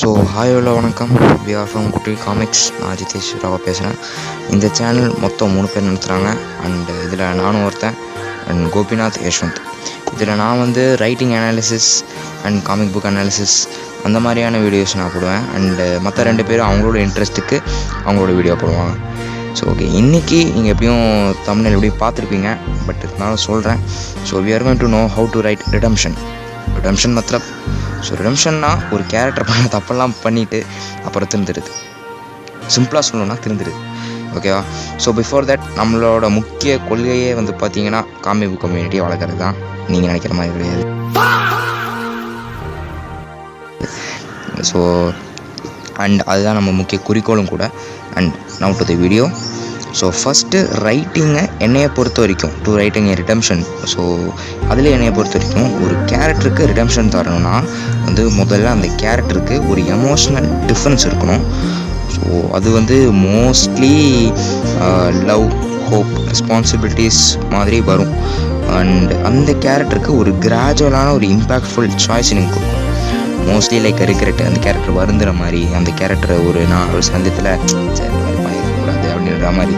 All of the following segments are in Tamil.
ஹாய் ஹலோ வணக்கம். வி ஆர் ஃப்ரம் குட்டி காமிக்ஸ். நான் ஜிதேஷ் ராவா பேசுகிறேன். இந்த சேனல் மொத்தம் 3 பேர் நடத்துகிறாங்க. அண்ட் இதில் நானும் ஒருத்தன் அண்ட் கோபிநாத் யஷ்வந்த். இதில் நான் வந்து writing analysis and comic book analysis அந்த மாதிரியான வீடியோஸ் நான் போடுவேன். அண்டு மற்ற 2 பேரும் அவங்களோட இன்ட்ரெஸ்ட்டுக்கு அவங்களோட வீடியோ போடுவாங்க. ஸோ ஓகே, இன்றைக்கி நீங்கள் எப்படியும் தமிழில் எப்படியும் பார்த்துருப்பீங்க, பட் இருந்தாலும் சொல்கிறேன். So we are going to know how to write redemption மத்லப். ஸோ ரிடம்ஷன்னா ஒரு கேரக்டர் பண்ண தப்பெல்லாம் பண்ணிவிட்டு அப்புறம் திருந்துடுது. சிம்பிளாக சொல்லணும்னா திருந்துடுது. ஓகேவா? ஸோ பிஃபோர் தட் நம்மளோட முக்கிய கொள்கையே வந்து பார்த்தீங்கன்னா காமிக் புக் கம்யூனிட்டியை வளர்க்குறது தான். நீங்கள் நினைக்கிற மாதிரி கிடையாது. ஸோ அண்ட் அதுதான் நம்ம முக்கிய குறிக்கோளும் கூட. And now to the video. So first ரைட்டிங்கை என்னையை பொறுத்த வரைக்கும் to writing a redemption. So அதில் என்னையை பொறுத்த வரைக்கும் ஒரு கேரக்டருக்கு ரிடம்ஷன் தரணும்னா வந்து முதல்ல அந்த கேரக்டருக்கு ஒரு எமோஷ்னல் டிஃப்ரென்ஸ் இருக்கணும். ஸோ அது வந்து மோஸ்ட்லி லவ், ஹோப், ரெஸ்பான்சிபிலிட்டிஸ் மாதிரி வரும். அண்ட் அந்த கேரக்டருக்கு ஒரு கிராஜுவலான ஒரு இம்பேக்ட்ஃபுல் சாய்ஸ் நீங்கள் கொடுக்கணும். மோஸ்ட்லி லைக் ரிக்ரெட், அந்த கேரக்டர் வருந்துற மாதிரி, அந்த கேரக்டரை ஒரு சந்தத்தில் கூடாது அப்படின்ற மாதிரி.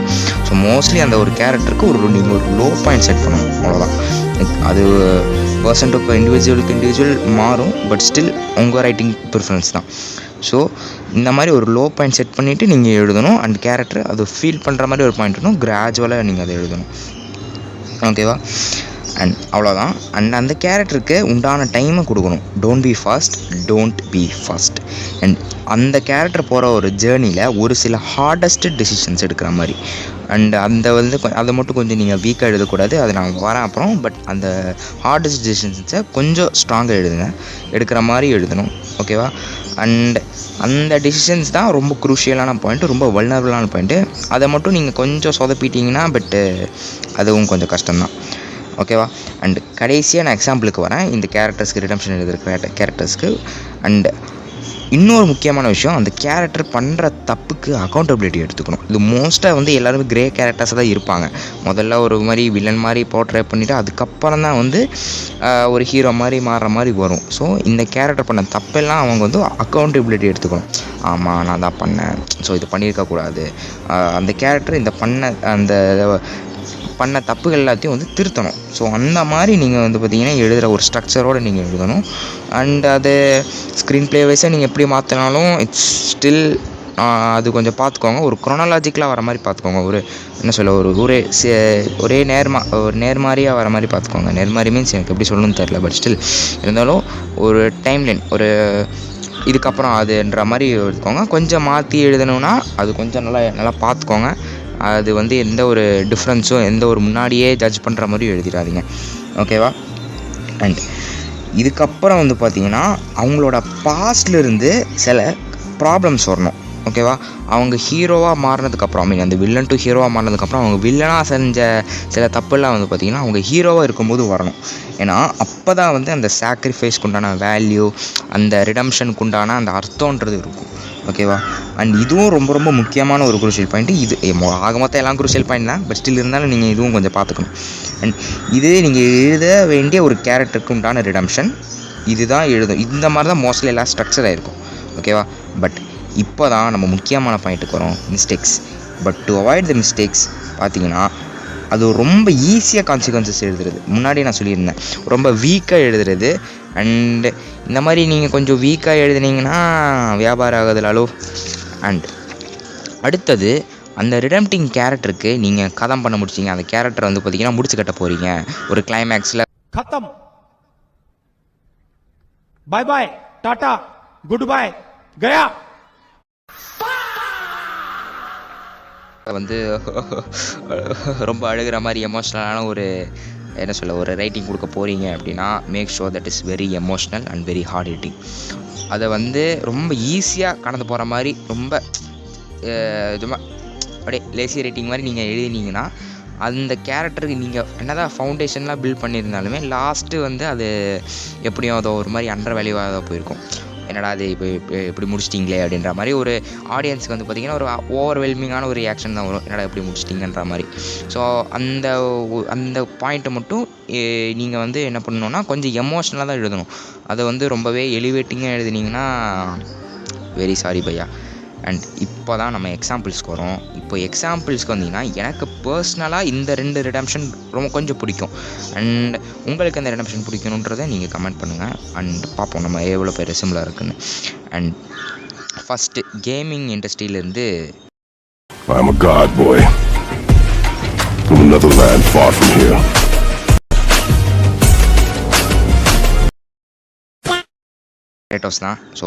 ஸோ மோஸ்ட்லி அந்த ஒரு கேரக்டருக்கு நீங்கள் ஒரு லோ பாயிண்ட் செட் பண்ணணும், அவ்வளோதான். அது பர்சன் டு இண்டிவிஜுவல் மாறும், பட் ஸ்டில் உங்கள் ரைட்டிங் ப்ரிஃபரன்ஸ் தான். ஸோ இந்த மாதிரி ஒரு லோ பாயிண்ட் செட் பண்ணிவிட்டு நீங்கள் எழுதணும். அண்ட் கேரக்டர் அது ஃபீல் பண்ணுற மாதிரி ஒரு பாயிண்ட் இருக்கணும். கிராஜுவலாக நீங்கள் அதை எழுதணும். ஓகேவா? அண்ட் அவ்வளோதான். அண்ட் அந்த கேரக்டருக்கு உண்டான டைமை கொடுக்கணும். Don't be fast. அண்ட் அந்த கேரக்டர் போகிற ஒரு ஜேர்னியில் ஒரு சில ஹார்டஸ்ட் டெசிஷன்ஸ் எடுக்கிற மாதிரி. அண்ட் அந்த வந்து அதை மட்டும் கொஞ்சம் நீங்கள் வீக்காக எழுதக்கூடாது. அது நான் வரேன் அப்புறம். பட் அந்த ஹார்டஸ்ட் டெசிஷன்ஸை கொஞ்சம் ஸ்ட்ராங்காக எடுக்கிற மாதிரி எழுதணும். ஓகேவா? அண்ட் அந்த டெசிஷன்ஸ் தான் ரொம்ப குரூஷியலான பாயிண்ட்டு, ரொம்ப வல்னரபிளான பாயிண்ட்டு. அதை மட்டும் நீங்கள் கொஞ்சம் சொதப்பிட்டீங்கன்னா பட்டு அதுவும் கொஞ்சம் கஷ்டம்தான். ஓகேவா? அண்ட் கடைசியாக நான் எக்ஸாம்பிளுக்கு வரேன் இந்த கேரக்டர்ஸ்க்கு, ரிடம்ஷன் எழுதுகிற கேரக்டர்ஸ்க்கு. அண்ட் இன்னொரு முக்கியமான விஷயம், அந்த கேரக்டர் பண்ணுற தப்புக்கு அக்கௌண்டபிலிட்டி எடுத்துக்கணும். இது மோஸ்ட்டாக வந்து எல்லாருமே கிரே கேரக்டர்ஸாக தான் இருப்பாங்க. முதல்ல ஒரு மாதிரி வில்லன் மாதிரி போர்ட்ரே பண்ணிவிட்டு அதுக்கப்புறம் தான் வந்து ஒரு ஹீரோ மாதிரி மாறுற மாதிரி வரும். ஸோ இந்த கேரக்டர் பண்ண தப்பெல்லாம் அவங்க வந்து அக்கௌண்டபிலிட்டி எடுத்துக்கணும். ஆமாம், நான் தான் பண்ணேன், ஸோ இது பண்ணியிருக்கக்கூடாது, அந்த கேரக்டர் இந்த பண்ண தப்புகள் எல்லாத்தையும் வந்து திருத்தணும். ஸோ அந்த மாதிரி நீங்கள் வந்து பார்த்திங்கன்னா எழுதுகிற ஒரு ஸ்ட்ரக்சரோடு நீங்கள் எழுதணும். அண்ட் அது ஸ்க்ரீன் ப்ளே வைஸாக நீங்கள் எப்படி மாற்றினாலும் இட்ஸ் ஸ்டில் அது கொஞ்சம் பார்த்துக்கோங்க. ஒரு க்ரோனாலாஜிக்கலாக வர மாதிரி பார்த்துக்கோங்க. ஒரே நேர்மாரியாக வர மாதிரி பார்த்துக்கோங்க. நேர்மாரி மீன்ஸ் எனக்கு எப்படி சொல்லணும்னு தெரில, பட் ஸ்டில் இருந்தாலும் ஒரு டைம்லைன், ஒரு இதுக்கப்புறம் அதுன்ற மாதிரி எடுத்துக்கோங்க. கொஞ்சம் மாற்றி எழுதணுன்னா அது கொஞ்சம் நல்லா பார்த்துக்கோங்க. அது வந்து எந்த ஒரு டிஃப்ரென்ஸும் எந்த ஒரு முன்னாடியே ஜட்ஜ் பண்ணுற மாதிரி எழுதிடாதீங்க. ஓகேவா? அண்ட் இதுக்கப்புறம் வந்து பார்த்திங்கன்னா அவங்களோட பாஸ்ட்லேருந்து சில ப்ராப்ளம்ஸ் வரணும். ஓகேவா? அவங்க ஹீரோவாக மாறினதுக்கப்புறம், அந்த வில்லன் டு ஹீரோவாக மாறினதுக்கப்புறம் அவங்க வில்லனாக செஞ்ச சில தப்புலாம் வந்து பார்த்திங்கன்னா அவங்க ஹீரோவாக இருக்கும்போது வரணும். ஏன்னா அப்போ தான் வந்து அந்த சாக்ரிஃபைஸ்க்கு உண்டான வேல்யூ, அந்த ரிடம்ஷனுக்கு உண்டான அந்த அர்த்தன்றது இருக்கும். ஓகேவா? அண்ட் இதுவும் ரொம்ப ரொம்ப முக்கியமான ஒரு குரூஷியல் பாயிண்ட்டு. இது ஆக மொத்தம் எல்லாம் குரூஷியல் பாயிண்ட் தான், பட் ஸ்டில் இருந்தாலும் நீங்கள் இதுவும் கொஞ்சம் பார்த்துக்கணும். அண்ட் இது நீங்கள் எழுத வேண்டிய ஒரு கேரக்டருக்கு உண்டான ரிடம்ஷன் இதுதான் எழுதும். இந்த மாதிரி தான் மோஸ்ட்லி எல்லாம் ஸ்ட்ரக்சர் ஆகிருக்கும். ஓகேவா? பட் இப்போ தான் நம்ம முக்கியமான பாயிண்ட்டுக்கு வரோம், mistakes. But to avoid the mistakes பார்த்திங்கன்னா அது ரொம்ப ஈஸியாக கான்சிக்வன்சஸ் எழுதுறது. முன்னாடி நான் சொல்லியிருந்தேன், ரொம்ப வீக்காக எழுதுறது. அண்டு இந்த மாதிரி நீங்கள் கொஞ்சம் வீக்காக எழுதுனீங்கன்னா வியாபாரம் ஆகுதுலாலோ. அண்ட் அடுத்தது, அந்த ரிடம்டிங் கேரக்டருக்கு நீங்கள் கதம் பண்ண முடிச்சிங்க, அந்த கேரக்டர் வந்து பார்த்திங்கன்னா முடிச்சு கட்ட போகிறீங்க ஒரு கிளைமேக்ஸில். खत्म, bye bye, tata, goodbye, गया. வந்து ரொம்ப அழுகிற மாதிரி எமோஷ்னலான ஒரு ஒரு ரைட்டிங் கொடுக்க போகிறீங்க அப்படின்னா make sure that is very emotional and very heart hitting. அதை வந்து ரொம்ப ஈஸியாக கடந்து போகிற மாதிரி, ரொம்ப சும்மா அப்படியே லேசி ரைட்டிங் மாதிரி நீங்கள் எழுதினீங்கன்னா அந்த கேரக்டருக்கு நீங்கள் என்னதான் ஃபவுண்டேஷன்லாம் பில்ட் பண்ணியிருந்தாலுமே லாஸ்ட்டு வந்து அது எப்படியும் அதை ஒரு மாதிரி அண்டர் வேல்யூவாக தான் போயிருக்கும். என்னடா அது இப்போ எப்படி முடிச்சிட்டிங்களே அப்படின்ற மாதிரி ஒரு ஆடியன்ஸுக்கு வந்து பார்த்திங்கன்னா ஒரு ஓவர்வெல்மிங்கான ஒரு ரியாக்ஷன் தான் வரும், என்னடா எப்படி முடிச்சிட்டிங்கன்ற மாதிரி. ஸோ அந்த பாயிண்ட்டை மட்டும் நீங்கள் வந்து என்ன பண்ணணுன்னா கொஞ்சம் எமோஷ்னலாக தான் எழுதணும். அதை வந்து ரொம்பவே எலிவேட்டிங்காக எழுதினீங்கன்னா வெரி சாரி பையா. அண்ட் இப்போ தான் நம்ம எக்ஸாம்பிள்ஸ்க்கு வரோம். இப்போ எக்ஸாம்பிள்ஸ்க்கு வந்தீங்கன்னா எனக்கு பர்சனலாக இந்த 2 ரிடம்ஷன் ரொம்ப கொஞ்சம் பிடிக்கும். அண்ட் உங்களுக்கு அந்த ரிடம்ஷன் பிடிக்கணுன்றதை நீங்கள் கமெண்ட் பண்ணுங்கள். அண்ட் பார்ப்போம் நம்ம எவ்வளோ பேர் சிம்லர் இருக்குன்னு. அண்ட் ஃபஸ்ட்டு கேமிங் இண்டஸ்ட்ரியிலேருந்து I'm a god boy from another land far from here. Kratos தான். So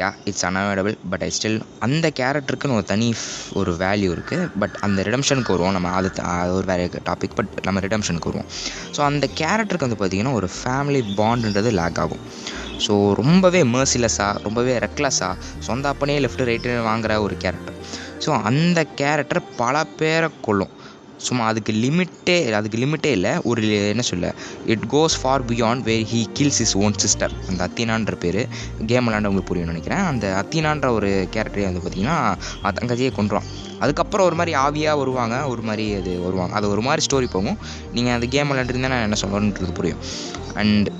ya, it's unavoidable. But I still அந்த கேரக்டருக்குன்னு ஒரு தனி ஒரு வேல்யூ இருக்குது. பட் அந்த ரிடம்ஷனுக்கு வருவோம் நம்ம. அது ஒரு வேறு டாபிக். பட் நம்ம ரிடம்ஷனுக்கு வருவோம். ஸோ அந்த கேரக்டருக்கு வந்து பார்த்திங்கன்னா ஒரு ஃபேமிலி பாண்டுன்றது லேக் ஆகும். ஸோ ரொம்பவே மர்சிலெஸ்ஸாக, ரொம்பவே ரெக்லெஸ்ஸாக, சொந்த அப்பனே லெஃப்ட் ரைட்டு வாங்குகிற ஒரு கேரக்டர். ஸோ அந்த கேரக்டர் பல பேரை கொள்ளும். சும்மா அதுக்கு லிமிட்டே இல்லை. ஒரு என்ன சொல்ல, it goes far beyond where he kills his own sister. அந்த அத்தினான்ற பேர் கேம் விளாண்டவங்களுக்கு புரியும்னு நினைக்கிறேன். அந்த அத்தினான்ற ஒரு கேரக்டரே வந்து பார்த்திங்கன்னா தங்கச்சியை கொண்டுருவான். அதுக்கப்புறம் ஒரு மாதிரி ஆவியாக வருவாங்க, ஒரு மாதிரி அது வருவாங்க. அது ஒரு மாதிரி ஸ்டோரி போகும். நீங்கள் அந்த கேம் விளாண்டுருந்தா நான் என்ன சொல்கிறேன்றது புரியும். அண்ட்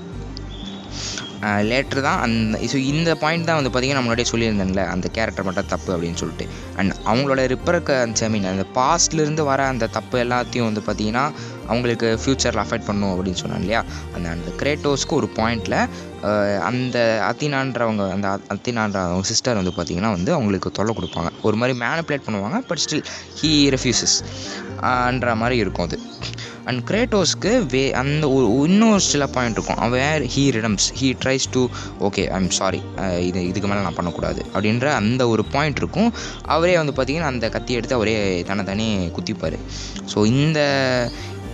லேட்ரு தான் அந்த இந்த பாயிண்ட் தான் வந்து பார்த்திங்கன்னா முன்னாடியே சொல்லியிருந்தேன்ல, அந்த கேரக்டர் மட்டும் தப்பு அப்படின்னு சொல்லிட்டு. அண்ட் அவங்களோட அந்த பாஸ்ட்லேருந்து வர அந்த தப்பு எல்லாத்தையும் வந்து பார்த்திங்கன்னா அவங்களுக்கு ஃப்யூச்சரில் அஃபெக்ட் பண்ணும் அப்படின்னு சொன்னாங்க இல்லையா. அந்த கிரேட்டோஸ்க்கு ஒரு பாயிண்டில் அந்த அத்தினான்றவங்க சிஸ்டர் வந்து பார்த்திங்கன்னா வந்து அவங்களுக்கு தொல்லை கொடுப்பாங்க. ஒரு மாதிரி மேனிப்புலேட் பண்ணுவாங்க. பட் ஸ்டில் ஹீ ரெஃப்யூசஸ் ன்ற மாதிரி இருக்கும் அது. அண்ட் கிரேட்டோஸ்க்கு அந்த இன்னொரு சில பாயிண்ட் இருக்கும். அவன் he redeems, he tries to okay I am sorry, இதுக்கு மேலே நான் பண்ணக்கூடாது அப்படின்ற அந்த ஒரு பாயிண்ட் இருக்கும். அவரே வந்து பார்த்திங்கன்னா அந்த கத்தி எடுத்து அவரே தன்னை குத்திப்பார். ஸோ இந்த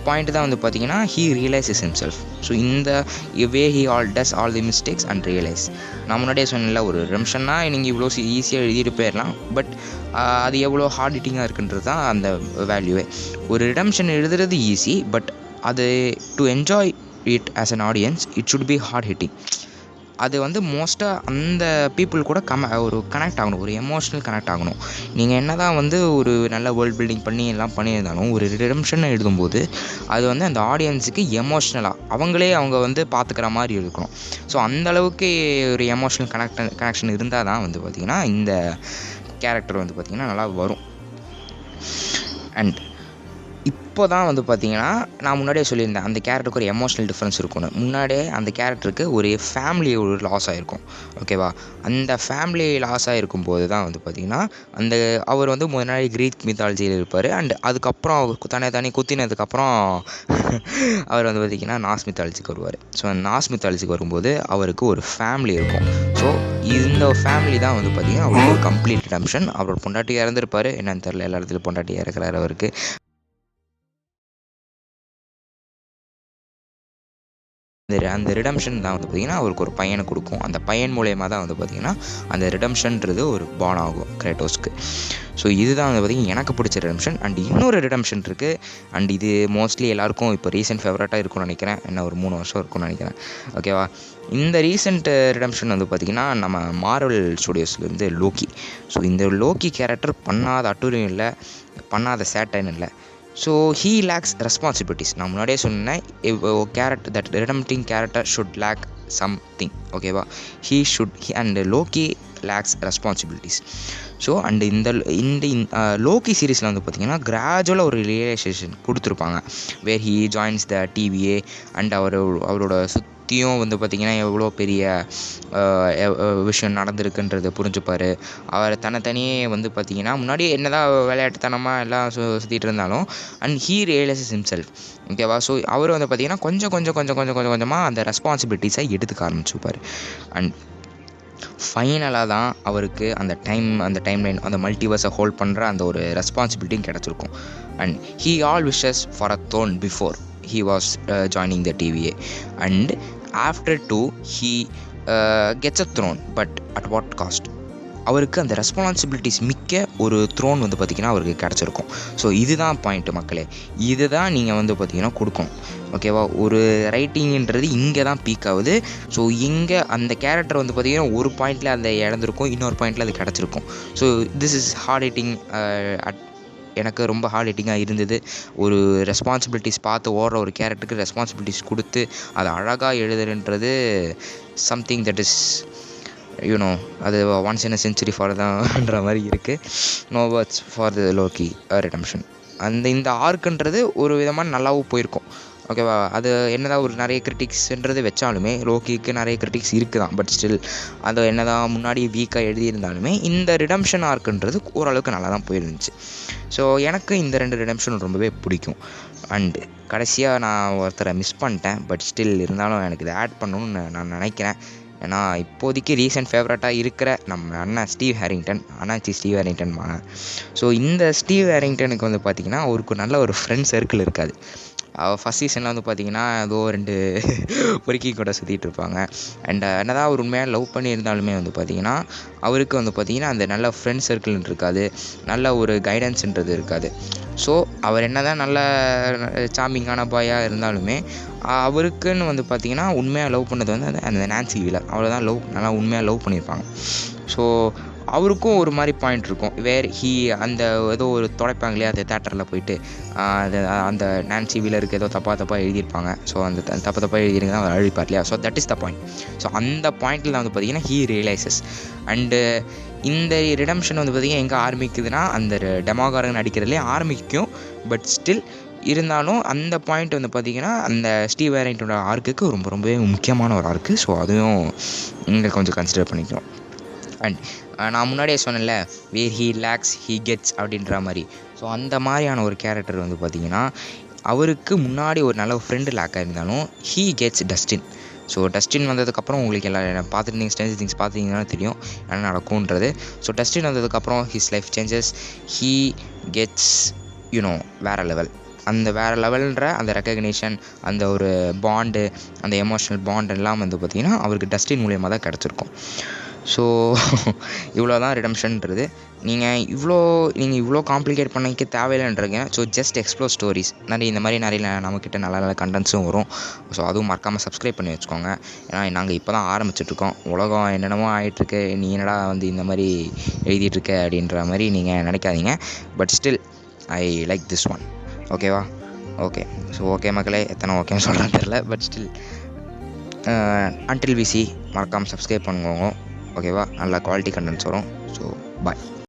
பாயிண்ட் தான் வந்து பார்த்திங்கன்னா ஹீ ரியலைசஸ் ஹிம்செல்ஃப். ஸோ இந்த way he does all the mistakes and realise. நான் முன்னாடியே சொன்னேன்ல, ஒரு ரிடம்ஷன்னா நீங்கள் இவ்வளோ ஈஸியாக எழுதிட்டு போயிடலாம். பட் அது எவ்வளோ ஹார்ட் ஹிட்டிங்காக இருக்குன்றது தான் அந்த வேல்யூவே. ஒரு ரிடம்ஷன் எழுதுறது ஈஸி. பட் அது to enjoy it as an audience it should be hard hitting. அது வந்து மோஸ்ட்டாக அந்த பீப்புள் கூட ஒரு கனெக்ட் ஆகணும், ஒரு எமோஷ்னல் கனெக்ட் ஆகணும். நீங்கள் என்ன தான் வந்து ஒரு நல்ல வேர்ல்ட் பில்டிங் பண்ணி எல்லாம் பண்ணியிருந்தாலும் ஒரு ரிடம்ஷன் எழுதும்போது அது வந்து அந்த ஆடியன்ஸுக்கு எமோஷ்னலாக அவங்க வந்து பார்த்துக்கிற மாதிரி இருக்கணும். ஸோ அந்தளவுக்கு ஒரு எமோஷ்னல் கனெக்ஷன் இருந்தால் தான் வந்து பார்த்திங்கன்னா இந்த கேரக்டர் வந்து பார்த்திங்கன்னா நல்லா வரும். அண்ட் இப்போ தான் வந்து பார்த்திங்கன்னா நான் முன்னாடியே சொல்லியிருந்தேன் அந்த கேரக்டருக்கு ஒரு எமோஷ்னல் டிஃப்ரென்ஸ் இருக்கும்னு. முன்னாடியே அந்த கேரக்டருக்கு ஒரு ஃபேமிலி ஒரு லாஸ் ஆகிருக்கும். ஓகேவா. அந்த ஃபேமிலி லாஸ் ஆகிருக்கும்போது தான் வந்து பார்த்திங்கன்னா அவர் வந்து முன்னாடி க்ரீக் மித்தாலஜியில் இருப்பார். அண்ட் அதுக்கப்புறம் அவர் தானே குத்தினதுக்கப்புறம் அவர் வந்து பார்த்திங்கன்னா நாஸ் மித்தாலஜிக்கு வருவார். ஸோ அந்த நாஸ் மித்தாலஜிக்கு வரும்போது அவருக்கு ஒரு ஃபேமிலி இருக்கும். ஸோ இந்த ஃபேமிலி தான் வந்து பார்த்திங்கன்னா அவருக்கு ஒரு கம்ப்ளீட் ரிடம்ஷன். அவரோட பொண்டாட்டி இறந்துருப்பார், என்னன்னு தெரில, எல்லா இடத்துலையும் பொண்டாட்டி இறக்குறாரு அவருக்கு. அந்த ரிடம்ஷன் தான் வந்து பார்த்திங்கன்னா அவருக்கு ஒரு பையனை கொடுக்கும். அந்த பையன் மூலயமா தான் வந்து பார்த்திங்கன்னா அந்த ரிடம்ஷன்றது ஒரு பான் ஆகும் கிரேட்டோஸ்க்கு. ஸோ இதுதான் வந்து பார்த்திங்கன்னா எனக்கு பிடிச்ச ரிடம்ஷன். அண்ட் இன்னொரு ரிடம்ஷன் இருக்குது. அண்ட் இது மோஸ்ட்லி எல்லாேருக்கும் இப்போ ரீசெண்ட் ஃபேவரட்டாக இருக்கும்னு நினைக்கிறேன். என்ன ஒரு 3 வருஷம் இருக்கும்னு நினைக்கிறேன். ஓகேவா. இந்த ரீசெண்ட் ரிடம்ஷன் வந்து பார்த்திங்கன்னா நம்ம மார்வல் ஸ்டுடியோஸ்லேருந்து லோக்கி. ஸோ இந்த லோக்கி கேரக்டர் பண்ணாத அட்டூரியம் இல்லை, பண்ணாத சேட்டைன்னு இல்லை. So he lacks responsibilities. நான் முன்னாடியே சொன்னேன், character that redeeming character should lack something. ஓகேவா. And Loki lacks responsibilities. So and இந்த லோக்கி சீரீஸில் வந்து பார்த்திங்கன்னா கிராஜுவலாக ஒரு ரியலைசேஷன் கொடுத்துருப்பாங்க. Where he joins the TVA. And அவரோட சுற்றியும் வந்து பார்த்திங்கன்னா எவ்வளோ பெரிய விஷயம் நடந்திருக்குன்றது புரிஞ்சுப்பார். அவர் தனியே வந்து பார்த்திங்கன்னா முன்னாடியே என்ன தான் விளையாட்டுத்தனமாக எல்லாம் சுற்றிட்டு இருந்தாலும் அண்ட் ஹீ ரியலைசஸ் ஹிம்செல்ஃப். ஓகேவா. ஸோ அவர் வந்து பார்த்திங்கன்னா கொஞ்சமாக அந்த ரெஸ்பான்சிபிலிட்டிஸை எடுத்துக்க ஆரம்பிச்சுப்பார். அண்ட் ஃபைனலாக தான் அவருக்கு அந்த டைம்லைன் அந்த மல்டிவர்ஸை ஹோல்ட் பண்ணுற அந்த ஒரு ரெஸ்பான்சிபிலிட்டியும் கிடச்சிருக்கும். And he all wishes for a throne before he was joining the TVA, and after too he gets a throne, but at what cost? அவருக்கு அந்த ரெஸ்பான்சிபிலிட்டிஸ் மிக்க ஒரு த்ரோன் வந்து பார்த்திங்கன்னா அவருக்கு கிடச்சிருக்கும். ஸோ இதுதான் பாயிண்ட்டு மக்களே. இது தான் நீங்கள் வந்து பார்த்திங்கன்னா கொடுக்கணும். ஓகேவா. ஒரு ரைட்டிங்கிறது இங்கே தான் பீக் ஆகுது. ஸோ இங்கே அந்த கேரக்டர் வந்து பார்த்திங்கன்னா ஒரு பாயிண்டில் அந்த இழந்திருக்கும், இன்னொரு பாயிண்டில் அது கிடச்சிருக்கும். So this is hard hitting. எனக்கு ரொம்ப ஹார்ட் ஹிட்டிங்காக இருந்தது. ஒரு ரெஸ்பான்சிபிலிட்டிஸ் பார்த்து ஓடுற ஒரு கேரக்டருக்கு ரெஸ்பான்சிபிலிட்டிஸ் கொடுத்து அதை அழகாக எழுதுன்றது சம்திங் தட் இஸ் யூனோ அது once in a century for தான்ன்ற மாதிரி இருக்குது. No words for the Loki redemption. இந்த ஆர்க்குன்றது ஒரு விதமாக நல்லாவும் போயிருக்கும். ஓகேவா, அது என்னதான் ஒரு நிறைய கிரிட்டிக்ஸ்ன்றது வச்சாலுமே லோக்கிக்கு நிறைய கிரிட்டிக்ஸ் இருக்குது தான். பட் ஸ்டில் அதை என்னதான் முன்னாடி வீக்காக எழுதியிருந்தாலுமே இந்த ரிடம்ஷன் ஆர்க்குன்றது ஓரளவுக்கு நல்லா தான் போயிருந்துச்சு. ஸோ எனக்கு இந்த 2 ரிடம்ஷன் ரொம்பவே பிடிக்கும். அண்டு கடைசியாக நான் ஒருத்தரை மிஸ் பண்ணிட்டேன். பட் ஸ்டில் இருந்தாலும் எனக்கு இதை ஆட் பண்ணணும்னு நான் நினைக்கிறேன். ஏன்னா இப்போதைக்கு ரீசெண்ட் ஃபேவரட்டாக இருக்கிற நம்ம அண்ணன் ஸ்டீவ் ஹேரிங்டன், அண்ணாச்சி ஸ்டீவ் ஹேரிங்டன். ஸோ இந்த ஸ்டீவ் ஹேரிங்டனுக்கு வந்து பார்த்திங்கன்னா அவருக்கு நல்ல ஒரு ஃப்ரெண்ட் சர்க்கிள் இருக்காது. ஃபஸ்ட் சீசனில் வந்து பார்த்திங்கன்னா ஏதோ 2 பொறுக்கி கூட சுற்றிட்டு இருப்பாங்க. அண்ட் என்னதான் அவர் உண்மையாக லவ் பண்ணியிருந்தாலுமே வந்து பார்த்திங்கன்னா அவருக்கு வந்து பார்த்திங்கன்னா அந்த நல்ல ஃப்ரெண்ட் சர்க்கிள்னு இருக்காது, நல்ல ஒரு கைடன்ஸுன்றது இருக்காது. ஸோ அவர் என்ன தான் நல்ல சாமிங்கான பாயாக இருந்தாலுமே அவருக்குன்னு வந்து பார்த்திங்கன்னா உண்மையாக லவ் பண்ணது வந்து அந்த நான்சி வீலர். அவளை தான் நல்லா உண்மையாக லவ் பண்ணியிருப்பாங்க. ஸோ அவருக்கும் ஒரு மாதிரி பாயிண்ட் இருக்கும் அந்த ஏதோ ஒரு துடைப்பாங்க இல்லையா அந்த தேட்டரில் போயிட்டு அந்த நான்சி வீலருக்கு ஏதோ தப்பாக எழுதியிருப்பாங்க. ஸோ அந்த தப்பாக எழுதியிருந்தா அவர் அழிப்பார் இல்லையா. So that is the point. So அந்த பாயிண்டில் வந்து பார்த்திங்கன்னா ஹீ ரியலைசஸ். அண்டு இந்த ரிடம்ஷன் வந்து பார்த்திங்கன்னா எங்கே ஆரம்பிக்குதுன்னா அந்த டெமோகாரன் நடிக்கிறதுலே ஆரம்பிக்கும். பட் ஸ்டில் இருந்தாலும் அந்த பாயிண்ட் வந்து பார்த்திங்கன்னா அந்த ஸ்டீவ் ஹேரிங்டனோட ஆர்க்குக்கு ரொம்பவே முக்கியமான ஒரு ஆர்க்கு. ஸோ அதுவும் இங்கே கொஞ்சம் கன்சிடர் பண்ணிக்கிறோம். அண்ட் நான் முன்னாடியே சொன்னேன்ல where he lacks he gets அப்படின்ற மாதிரி. ஸோ அந்த மாதிரியான ஒரு கேரக்டர் வந்து பார்த்திங்கன்னா அவருக்கு முன்னாடி ஒரு நல்ல ஃப்ரெண்டு லேக்காக இருந்தாலும் he gets Dustin. So Dustin வந்ததுக்கப்புறம் உங்களுக்கு எல்லாம் பார்த்துருந்தீங்க, ஸ்ட்ரேஞ்சர் திங்ஸ் பார்த்தீங்கன்னா தெரியும் என்ன நடக்கும்ன்றது. ஸோ டஸ்டின் வந்ததுக்கப்புறம் his life changes, he gets வேறு லெவல். அந்த வேறு லெவல்ன்ற அந்த ரெக்கக்னேஷன், அந்த ஒரு பாண்டு, அந்த எமோஷ்னல் பாண்ட் எல்லாம் வந்து பார்த்திங்கன்னா அவருக்கு டஸ்டின் மூலியமாக தான் கிடச்சிருக்கும். ஸோ இவ்வளோ தான் ரிடம்ஷன்ன்றது. நீங்கள் இவ்வளோ காம்ப்ளிகேட் பண்ணிக்க தேவையில்லைன்றீங்க. So just explore stories. இந்த மாதிரி நிறைய நம்மக்கிட்ட நல்ல நல்ல கண்டென்ட்ஸும் வரும். ஸோ அதுவும் மறக்காமல் சப்ஸ்கிரைப் பண்ணி வச்சுக்கோங்க. ஏன்னா நாங்கள் இப்போ தான் ஆரம்பிச்சிட்ருக்கோம். உலகம் என்னென்னமோ ஆகிட்டுருக்கு, நீ என்னடா வந்து இந்த மாதிரி எழுதிட்டுருக்க அப்படின்ற மாதிரி நீங்கள் நினைக்காதீங்க. But still I like this one. ஓகேவா? ஓகே. ஸோ ஓகே மக்களே, எத்தனை ஓகேன்னு சொல்கிறேன்னு தெரில. But still until we see மறக்காமல் சப்ஸ்கிரைப் பண்ணுவோங்க. ஓகேவா? நல்ல குவாலிட்டி கண்டென்ட்ஸ் வரும். ஸோ பாய்.